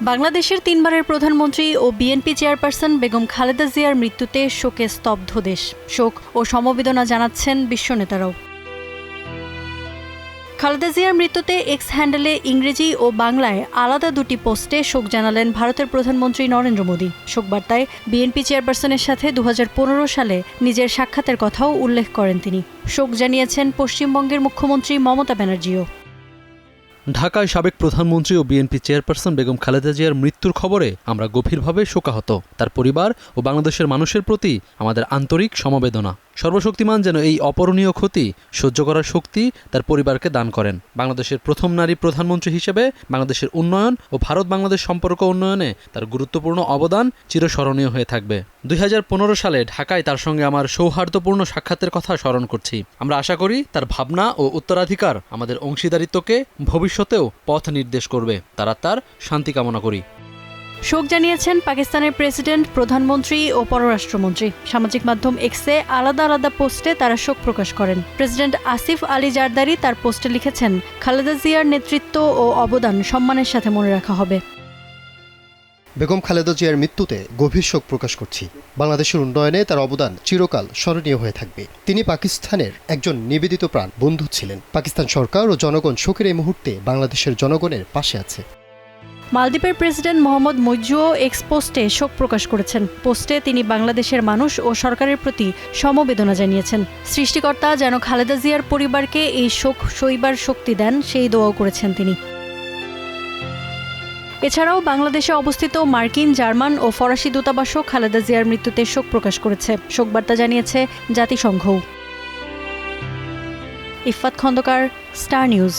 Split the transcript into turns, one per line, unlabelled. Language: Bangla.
বাংলাদেশের তিনবারের প্রধানমন্ত্রী ও বিএনপি চেয়ারপারসন বেগম খালেদা জিয়ার মৃত্যুতে শোকে স্তব্ধ দেশ। শোক ও সমবেদনা জানাচ্ছেন বিশ্ব নেতারাও। খালেদা জিয়ার মৃত্যুতে এক্স হ্যান্ডেলে ইংরেজি ও বাংলায় আলাদা দুটি পোস্টে শোক জানালেন ভারতের প্রধানমন্ত্রী নরেন্দ্র মোদী। শোকবার্তায় বিএনপি চেয়ারপারসনের সাথে 2015 সালে নিজের সাক্ষাতের কথাও উল্লেখ করেন তিনি। শোক জানিয়েছেন পশ্চিমবঙ্গের মুখ্যমন্ত্রী মমতা ব্যানার্জিও।
ঢাকায় সাবেক প্রধানমন্ত্রী ও বিএনপি চেয়ারপারসন বেগম খালেদা জিয়ার মৃত্যুর খবরে আমরা গভীরভাবে শোকাহত। তার পরিবার ও বাংলাদেশের মানুষের প্রতি আমাদের আন্তরিক সমবেদনা। সর্বশক্তিমান যেন এই অপূরণীয় ক্ষতি সহ্য করার শক্তি তার পরিবারকে দান করেন। বাংলাদেশের প্রথম নারী প্রধানমন্ত্রী হিসেবে বাংলাদেশের উন্নয়ন ও ভারত-বাংলাদেশ সম্পর্ক উন্নয়নে তার গুরুত্বপূর্ণ অবদান চিরস্মরণীয় হয়ে থাকবে। 2015 সালে ঢাকায় তার সঙ্গে আমার সৌহার্দ্যপূর্ণ সাক্ষাতের কথা স্মরণ করছি। আমরা আশা করি তার ভাবনা ও উত্তরাধিকার আমাদের অংশীদারিত্বকে ভবিষ্যতেও পথ নির্দেশ করবে। তার শান্তি কামনা করি।
শোক জানিয়েছেন পাকিস্তানের প্রেসিডেন্ট, প্রধানমন্ত্রী ও পররাষ্ট্রমন্ত্রী। সামাজিক মাধ্যম এক্সে আলাদা আলাদা পোস্টে তারা শোক প্রকাশ করেন। প্রেসিডেন্ট আসিফ আলী জারদারি তার পোস্টে লিখেছেন, খালেদা জিয়ার নেতৃত্ব ও অবদান সম্মানের সাথে মনে রাখা হবে।
বেগম খালেদা জিয়ার মৃত্যুতে গভীর শোক প্রকাশ করছি। বাংলাদেশের উন্নয়নে তার অবদান চিরকাল স্মরণীয় হয়ে থাকবে। তিনি পাকিস্তানের একজন নিবেদিত প্রাণ বন্ধু ছিলেন। পাকিস্তান সরকার ও জনগণ শোকের এই মুহূর্তে বাংলাদেশের জনগণের পাশে আছে।
মালদ্বীপের প্রেসিডেন্ট মোহাম্মদ মুইজ্জুও এক্স পোস্টে শোক প্রকাশ করেছেন। পোস্টে তিনি বাংলাদেশের মানুষ ও সরকারের প্রতি সমবেদনা জানিয়েছেন। সৃষ্টিকর্তা যেন খালেদা জিয়ার পরিবারকে এই শোক সইবার শক্তি দেন, সেই দোয়াও করেছেন তিনি। এছাড়াও বাংলাদেশে অবস্থিত মার্কিন, জার্মান ও ফরাসি দূতাবাসও খালেদা জিয়ার মৃত্যুতে শোক প্রকাশ করেছে। শোকবার্তা জানিয়েছে জাতিসংঘও। Iffat Khandakar, Star news.